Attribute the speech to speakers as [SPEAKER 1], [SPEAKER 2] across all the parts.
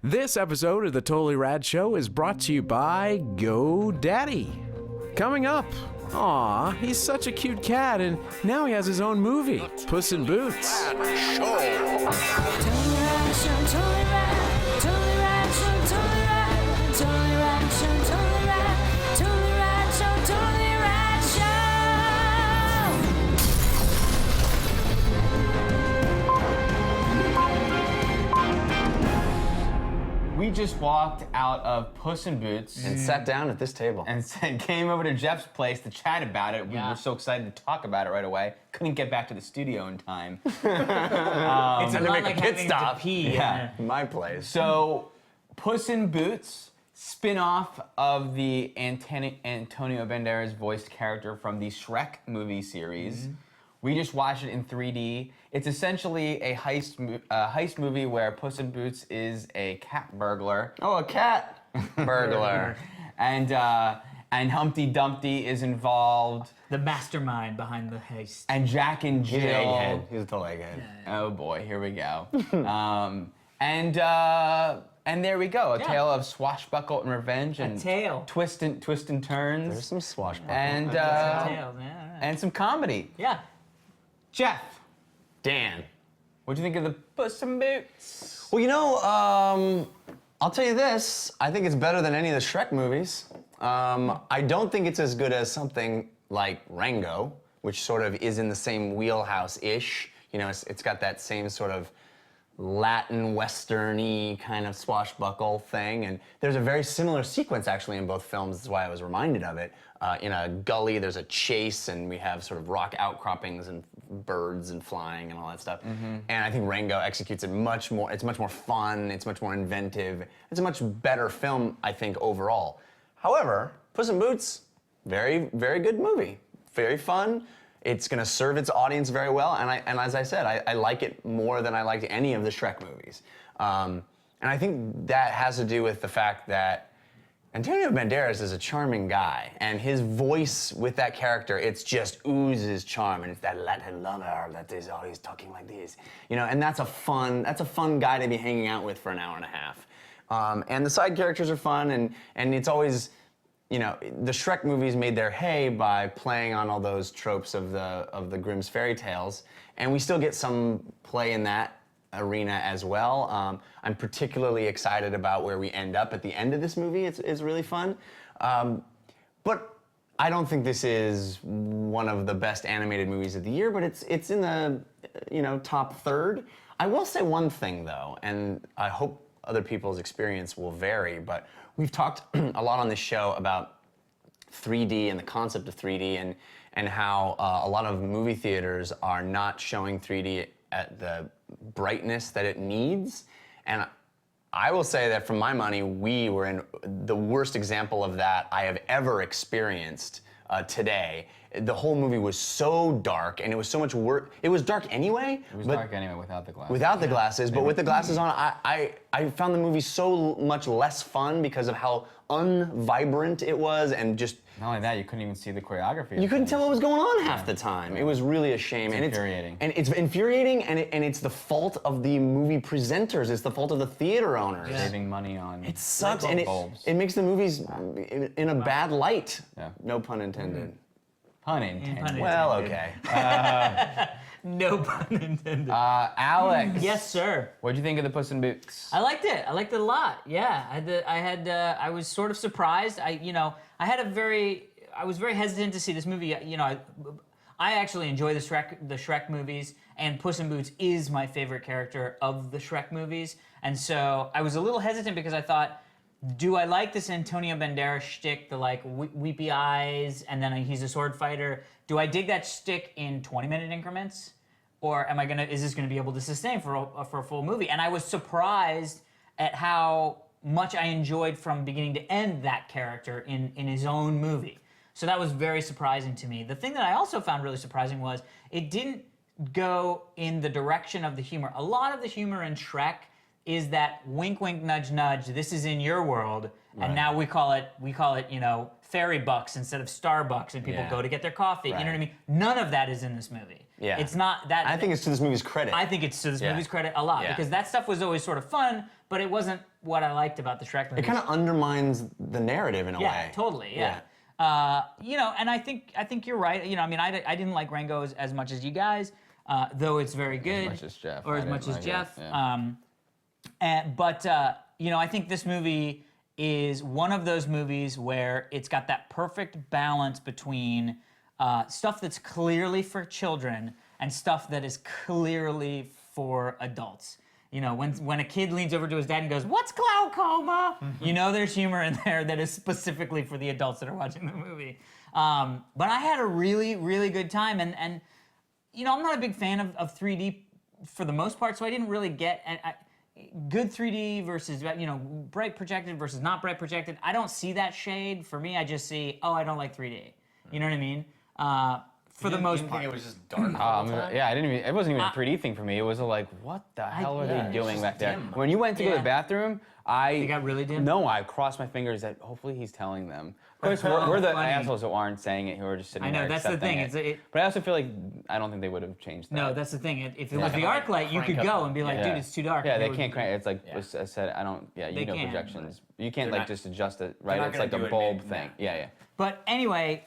[SPEAKER 1] This episode of the Totally Rad Show is brought to you by GoDaddy. Coming up, aw, he's such a cute cat, and now he has his own movie, Puss in Boots.
[SPEAKER 2] We just walked out of Puss in Boots
[SPEAKER 3] and sat down at this table
[SPEAKER 2] and came over to Jeff's place to chat about it. We were so excited to talk about it right away. Couldn't get back to the studio in time.
[SPEAKER 4] It's a lot like having to pee.
[SPEAKER 2] Yeah,
[SPEAKER 3] my place.
[SPEAKER 2] So, Puss in Boots, spin-off of the Antonio Banderas voiced character from the Shrek movie series. We just watched it in 3D. It's essentially a heist movie where Puss in Boots is a cat burglar.
[SPEAKER 3] Oh, a cat burglar.
[SPEAKER 2] And Humpty Dumpty is involved.
[SPEAKER 4] The mastermind behind the heist.
[SPEAKER 2] And Jack and Jill.
[SPEAKER 3] He's an egghead. He's a total egghead.
[SPEAKER 2] Yeah. Oh boy, here we go. And there we go. A tale of swashbuckle and revenge. And twist and turns.
[SPEAKER 3] There's some swashbuckle.
[SPEAKER 2] And and some comedy.
[SPEAKER 4] Yeah.
[SPEAKER 2] Jeff.
[SPEAKER 3] Dan.
[SPEAKER 2] What'd you think of the Puss in Boots?
[SPEAKER 3] Well, you know, I'll tell you this. I think it's better than any of the Shrek movies. I don't think it's as good as something like Rango, which sort of is in the same wheelhouse-ish. You know, it's got that same sort of Latin, Western-y kind of swashbuckle thing. And there's a very similar sequence, actually, in both films. That's why I was reminded of it. In a gully, there's a chase, and we have sort of rock outcroppings and birds and flying and all that stuff. And I think Rango executes it much more. It's much more fun. It's much more inventive. It's a much better film, I think, overall. However, Puss in Boots, very, very good movie. Very fun. It's going to serve its audience very well, and as I said, I like it more than I liked any of the Shrek movies. And I think that has to do with the fact that Antonio Banderas is a charming guy, and his voice with that character, it's just oozes charm, and it's that Latin lover that is always talking like this, you know. And that's a fun guy to be hanging out with for an hour and a half. And the side characters are fun, and it's always, you know, the Shrek movies made their hay by playing on all those tropes of the Grimm's fairy tales, and we still get some play in that arena as well. I'm particularly excited about where we end up at the end of this movie. It's really fun. But I don't think this is one of the best animated movies of the year, but it's in the, you know, top third. I will say one thing though, and I hope other people's experience will vary, but we've talked a lot on this show about 3D and the concept of 3D and how a lot of movie theaters are not showing 3D at the brightness that it needs. And I will say that for my money, we were in the worst example of that I have ever experienced today. The whole movie was so dark, and it was so much work. It was dark anyway.
[SPEAKER 2] It was dark anyway without the glasses.
[SPEAKER 3] Without the glasses, but with the glasses on, I found the movie so much less fun because of how unvibrant it was, and just...
[SPEAKER 2] Not only that, you couldn't even see the choreography.
[SPEAKER 3] You couldn't tell what was going on half the time. It was really a shame.
[SPEAKER 2] It's infuriating.
[SPEAKER 3] It's infuriating, and it's the fault of the movie presenters. It's the fault of the theater owners.
[SPEAKER 2] Saving money on
[SPEAKER 3] it sucks, and it makes the movies in a bad light.
[SPEAKER 2] Yeah.
[SPEAKER 3] No pun intended.
[SPEAKER 2] Pun intended.
[SPEAKER 3] Well, okay.
[SPEAKER 4] No pun intended.
[SPEAKER 2] Alex.
[SPEAKER 4] Yes, sir.
[SPEAKER 2] What'd you think of the Puss in Boots?
[SPEAKER 4] I liked it. I liked it a lot. Yeah, I was sort of surprised. I was very hesitant to see this movie. You know, I actually enjoy the Shrek movies, and Puss in Boots is my favorite character of the Shrek movies. And so I was a little hesitant because I thought, do I like this Antonio Banderas shtick, the like weepy eyes, and then he's a sword fighter? Do I dig that shtick in 20-minute increments, or is this gonna be able to sustain for a full movie? And I was surprised at how much I enjoyed from beginning to end that character in his own movie. So that was very surprising to me. The thing that I also found really surprising was it didn't go in the direction of the humor. A lot of the humor in Shrek is that wink, wink, nudge, nudge. This is in your world, and now we call it, you know, fairy bucks instead of Starbucks, and people go to get their coffee. You know what I mean? None of that is in this movie.
[SPEAKER 3] Yeah.
[SPEAKER 4] It's not that.
[SPEAKER 3] I think it's to this movie's credit.
[SPEAKER 4] I think it's to this movie's credit a lot,
[SPEAKER 3] Yeah.
[SPEAKER 4] because that stuff was always sort of fun, but it wasn't what I liked about the Shrek movies.
[SPEAKER 3] It kind of undermines the narrative in a way.
[SPEAKER 4] Yeah, totally. Yeah. You know, and I think you're right. You know, I mean, I didn't like Rango as much as you guys, though it's very good.
[SPEAKER 2] much as Jeff.
[SPEAKER 4] Or
[SPEAKER 2] I
[SPEAKER 4] as much
[SPEAKER 2] didn't
[SPEAKER 4] as
[SPEAKER 2] like
[SPEAKER 4] Jeff.
[SPEAKER 2] it, yeah.
[SPEAKER 4] But you know, I think this movie is one of those movies where it's got that perfect balance between stuff that's clearly for children and stuff that is clearly for adults. You know, when a kid leans over to his dad and goes, "What's glaucoma?" You know, there's humor in there that is specifically for the adults that are watching the movie. But I had a really, really good time, and you know, I'm not a big fan of 3D for the most part, so I didn't really get good 3D versus, you know, bright projected versus not bright projected. I don't see that shade. For me, I just see, oh, I don't like 3D. You know what I mean? For the most part.
[SPEAKER 5] Think it was just dark all the time?
[SPEAKER 2] Yeah, I didn't even. It wasn't even a 3D thing for me. It was like, what the hell are
[SPEAKER 4] yeah,
[SPEAKER 2] they doing
[SPEAKER 5] just
[SPEAKER 2] back there?
[SPEAKER 5] dim.
[SPEAKER 2] When you went to go to
[SPEAKER 4] Yeah.
[SPEAKER 2] the bathroom, I.
[SPEAKER 4] They got really dim?
[SPEAKER 2] No, I crossed my fingers that hopefully he's telling them. Of course, we're the
[SPEAKER 4] Funny.
[SPEAKER 2] assholes who aren't saying it, who are just sitting
[SPEAKER 4] I know,
[SPEAKER 2] there
[SPEAKER 4] that's the
[SPEAKER 2] accepting
[SPEAKER 4] thing,
[SPEAKER 2] it. But I also feel like I don't think they would have changed that.
[SPEAKER 4] No, that's the thing. If it was
[SPEAKER 5] Yeah.
[SPEAKER 4] the arc light, you
[SPEAKER 5] Crank
[SPEAKER 4] could
[SPEAKER 5] up
[SPEAKER 4] go
[SPEAKER 5] the-
[SPEAKER 4] and be like,
[SPEAKER 2] Yeah.
[SPEAKER 4] dude, it's too dark.
[SPEAKER 2] Yeah,
[SPEAKER 4] And
[SPEAKER 2] they
[SPEAKER 4] would-
[SPEAKER 2] can't crank. It's like
[SPEAKER 5] Yeah.
[SPEAKER 2] I said. I don't. Yeah,
[SPEAKER 4] They
[SPEAKER 2] you know
[SPEAKER 4] can,
[SPEAKER 2] projections. You can't
[SPEAKER 5] They're
[SPEAKER 2] like
[SPEAKER 5] not-
[SPEAKER 2] just adjust it, right?
[SPEAKER 5] not
[SPEAKER 2] It's
[SPEAKER 5] gonna
[SPEAKER 2] like a
[SPEAKER 5] do it
[SPEAKER 2] bulb
[SPEAKER 5] mid-
[SPEAKER 2] thing.
[SPEAKER 5] no.
[SPEAKER 2] Yeah.
[SPEAKER 4] But anyway,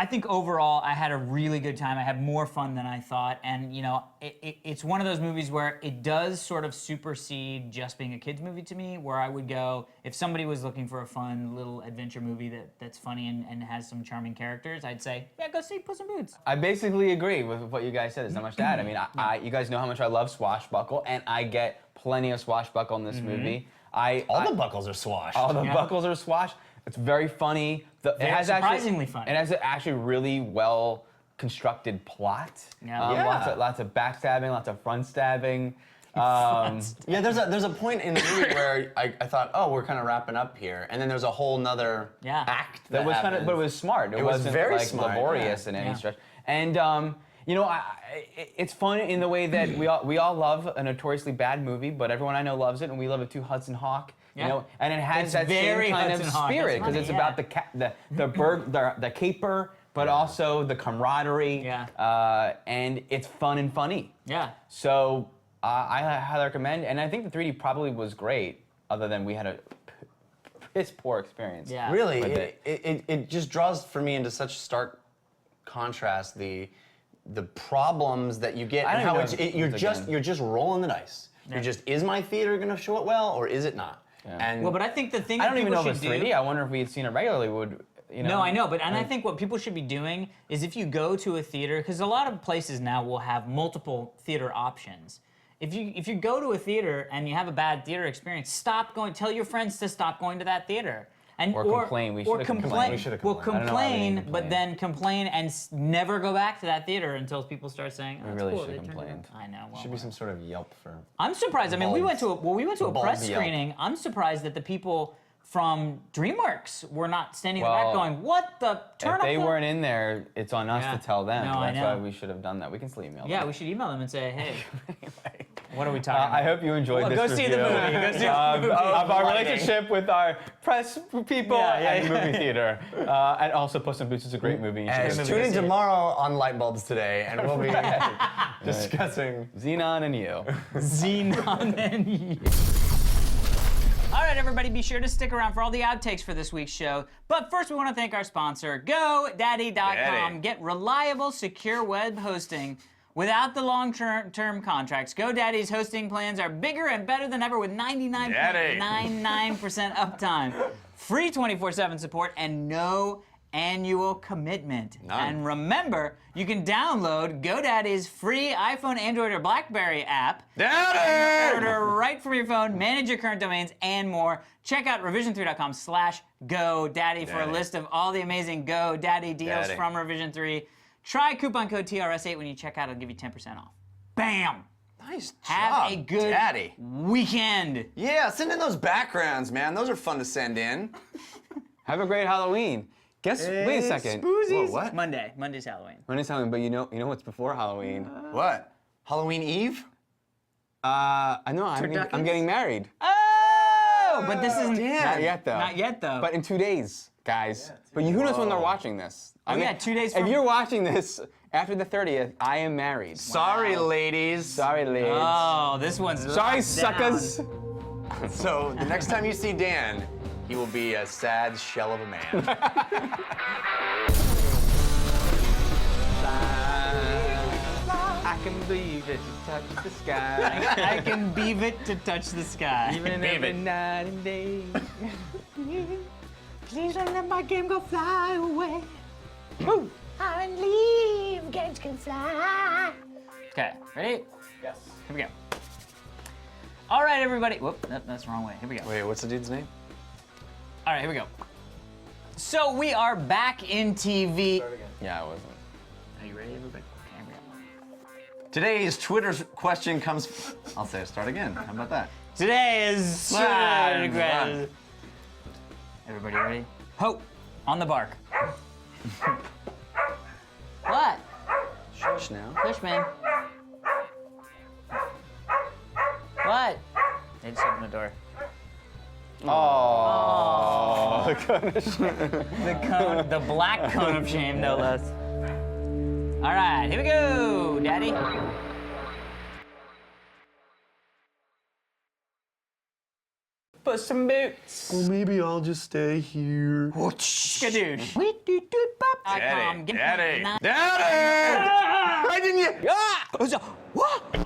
[SPEAKER 4] I think overall I had a really good time. I had more fun than I thought, and you know, it's one of those movies where it does sort of supersede just being a kids movie to me. Where I would go if somebody was looking for a fun little adventure movie that's funny and has some charming characters, I'd say, yeah, go see Puss in Boots.
[SPEAKER 2] I basically agree with what you guys said. There's not much to add. I mean, you guys know how much I love swashbuckle, and I get plenty of swashbuckle in this movie.
[SPEAKER 3] All the buckles are swashed.
[SPEAKER 2] all the
[SPEAKER 4] Yeah.
[SPEAKER 2] buckles are swashed. It's very funny.
[SPEAKER 4] Surprisingly funny.
[SPEAKER 2] It has actually really well constructed plot.
[SPEAKER 4] Yeah.
[SPEAKER 3] Yeah.
[SPEAKER 2] Lots of backstabbing, lots of front stabbing.
[SPEAKER 3] Yeah, there's a point in the movie where I thought, oh, we're kind of wrapping up here, and then there's a whole nother
[SPEAKER 4] Yeah.
[SPEAKER 3] act
[SPEAKER 2] That was kind of,
[SPEAKER 3] happens.
[SPEAKER 2] but it was smart. It
[SPEAKER 3] was
[SPEAKER 2] wasn't
[SPEAKER 3] very
[SPEAKER 2] like
[SPEAKER 3] smart,
[SPEAKER 2] laborious
[SPEAKER 3] yeah.
[SPEAKER 2] in any
[SPEAKER 4] Yeah.
[SPEAKER 2] stretch. And you know, it's fun in the way that we all love a notoriously bad movie, but everyone I know loves it, and we love it too. Hudson Hawk,
[SPEAKER 4] Yeah.
[SPEAKER 2] you know, and it has
[SPEAKER 4] It's
[SPEAKER 2] that
[SPEAKER 4] very
[SPEAKER 2] same kind of
[SPEAKER 4] Hudson Hawk.
[SPEAKER 2] spirit
[SPEAKER 4] It's
[SPEAKER 2] because
[SPEAKER 4] funny,
[SPEAKER 2] it's
[SPEAKER 4] yeah.
[SPEAKER 2] about the caper, but also the camaraderie,
[SPEAKER 4] Yeah.
[SPEAKER 2] and it's fun and funny.
[SPEAKER 4] Yeah.
[SPEAKER 2] So I highly recommend, and I think the 3D probably was great, other than we had a piss poor experience.
[SPEAKER 4] Yeah.
[SPEAKER 3] Really,
[SPEAKER 2] with
[SPEAKER 3] it just draws for me into such stark contrast the problems that you get
[SPEAKER 2] I
[SPEAKER 3] and
[SPEAKER 2] don't
[SPEAKER 3] how
[SPEAKER 2] even know if it's
[SPEAKER 3] you're just rolling the dice.
[SPEAKER 4] Yeah.
[SPEAKER 3] You're just, is my theater gonna show it well or is it not?
[SPEAKER 2] Yeah.
[SPEAKER 3] And
[SPEAKER 4] Well, but I think the thing
[SPEAKER 2] I
[SPEAKER 4] that
[SPEAKER 2] don't even know
[SPEAKER 4] people
[SPEAKER 2] if it's
[SPEAKER 4] should do.
[SPEAKER 2] 3D. I wonder if we had seen it regularly would. You know,
[SPEAKER 4] No, I know, but I think what people should be doing is if you go to a theater, because a lot of places now will have multiple theater options. If you go to a theater and you have a bad theater experience, stop going. Tell your friends to stop going to that theater. And
[SPEAKER 2] Or complain. We
[SPEAKER 4] or
[SPEAKER 2] should've
[SPEAKER 4] complain.
[SPEAKER 2] complained.
[SPEAKER 3] We should've
[SPEAKER 4] Well,
[SPEAKER 3] complained.
[SPEAKER 2] I don't know why we didn't
[SPEAKER 4] complain, but
[SPEAKER 2] complain.
[SPEAKER 4] then complain and never go back to that theater until people start saying, oh,
[SPEAKER 2] We
[SPEAKER 4] it's
[SPEAKER 2] really
[SPEAKER 4] cool,
[SPEAKER 2] should've
[SPEAKER 4] they turned it
[SPEAKER 2] complained.
[SPEAKER 4] on." I know. Well,
[SPEAKER 3] should be some sort of Yelp for.
[SPEAKER 4] I'm surprised. I mean, we went to a
[SPEAKER 3] Bulb
[SPEAKER 4] press
[SPEAKER 3] Yelp.
[SPEAKER 4] screening. I'm surprised that the people from DreamWorks were not standing in the back
[SPEAKER 2] Well,
[SPEAKER 4] going, "What the turn
[SPEAKER 2] If
[SPEAKER 4] up
[SPEAKER 2] they
[SPEAKER 4] the-"
[SPEAKER 2] weren't in there, it's on us
[SPEAKER 4] Yeah.
[SPEAKER 2] to tell them.
[SPEAKER 4] No, I
[SPEAKER 2] That's why
[SPEAKER 4] know.
[SPEAKER 2] we should have done that. We can still email
[SPEAKER 4] Yeah,
[SPEAKER 2] them.
[SPEAKER 4] we should email them and say, "Hey, what are we talking about?"
[SPEAKER 2] I hope you enjoyed
[SPEAKER 4] Well,
[SPEAKER 2] this
[SPEAKER 4] go
[SPEAKER 2] review.
[SPEAKER 4] see the movie. Go see the movie.
[SPEAKER 2] Of our
[SPEAKER 3] Lighting.
[SPEAKER 2] relationship with our press people
[SPEAKER 4] Yeah,
[SPEAKER 2] and
[SPEAKER 4] yeah.
[SPEAKER 2] movie theater. And also Puss in Boots is a great movie. You should
[SPEAKER 3] And
[SPEAKER 2] go see
[SPEAKER 3] tune
[SPEAKER 2] it.
[SPEAKER 3] in tomorrow on Light Bulbs Today, and we'll be discussing.
[SPEAKER 2] Xenon and you.
[SPEAKER 4] Xenon and you. All right, everybody, be sure to stick around for all the outtakes for this week's show. But first, we want to thank our sponsor, GoDaddy.com.
[SPEAKER 3] Daddy.
[SPEAKER 4] Get reliable, secure web hosting without the long-term contracts. GoDaddy's hosting plans are bigger and better than ever with 99.99% uptime, free 24/7 support, and no annual commitment.
[SPEAKER 3] None.
[SPEAKER 4] And remember, you can download GoDaddy's free iPhone, Android, or BlackBerry app. Order right from your phone, manage your current domains, and more. Check out revision3.com/GoDaddy for a
[SPEAKER 3] Daddy.
[SPEAKER 4] list of all the amazing GoDaddy deals
[SPEAKER 3] Daddy.
[SPEAKER 4] from Revision 3. Try coupon code TRS8 when you check out. It'll give you 10% off. Bam!
[SPEAKER 3] Nice
[SPEAKER 4] Have
[SPEAKER 3] job,
[SPEAKER 4] a good
[SPEAKER 3] Daddy.
[SPEAKER 4] weekend.
[SPEAKER 3] Yeah, send in those backgrounds, man. Those are fun to send in.
[SPEAKER 2] Have a great Halloween. Wait a second.
[SPEAKER 3] Whoa, what?
[SPEAKER 4] Monday. Monday's Halloween.
[SPEAKER 2] Monday's Halloween, but you know what's before Halloween?
[SPEAKER 3] What? Halloween Eve?
[SPEAKER 2] I know. I'm
[SPEAKER 4] Turduckens?
[SPEAKER 2] getting married.
[SPEAKER 4] Oh! But this isn't.
[SPEAKER 2] Not yet, though.
[SPEAKER 4] Not yet, though.
[SPEAKER 2] But in 2 days, guys. But who knows when they're watching this?
[SPEAKER 4] Oh, yeah, 2 days
[SPEAKER 2] If
[SPEAKER 4] from-
[SPEAKER 2] you're watching this After the 30th, I am married.
[SPEAKER 3] Sorry, ladies.
[SPEAKER 2] Sorry, ladies.
[SPEAKER 4] Oh, this one's
[SPEAKER 2] Sorry,
[SPEAKER 4] locked down.
[SPEAKER 2] suckers.
[SPEAKER 3] So the next time you see Dan, he will be a sad shell of a man.
[SPEAKER 2] I can believe it to touch the sky.
[SPEAKER 4] I can beave it to touch the sky.
[SPEAKER 2] Even every night and day.
[SPEAKER 4] Please don't let my game go fly away.
[SPEAKER 5] I believe games can fly.
[SPEAKER 4] Okay, ready?
[SPEAKER 2] Yes.
[SPEAKER 4] Here we go. All right, everybody. Whoop, nope, that's the wrong way. Here we go.
[SPEAKER 3] Wait, what's the dude's name?
[SPEAKER 4] All right, here we go. So we are back in TV.
[SPEAKER 3] Yeah, I wasn't.
[SPEAKER 4] Are you ready, everybody? Okay, here we go.
[SPEAKER 3] Today's Twitter question comes. I'll say it. Start again. How about that?
[SPEAKER 4] Today is
[SPEAKER 3] Run.
[SPEAKER 4] Everybody ready? Ho! On the bark. What?
[SPEAKER 3] Shush now.
[SPEAKER 4] Push, man. What? They just opened the door.
[SPEAKER 3] Oh.
[SPEAKER 4] The cone, the black cone of shame, no less. All right, here we go, Daddy.
[SPEAKER 2] Puss in Boots.
[SPEAKER 3] Well, maybe I'll just stay here.
[SPEAKER 4] Skadoosh.
[SPEAKER 3] Daddy! Daddy! Daddy! Why didn't you?
[SPEAKER 4] What?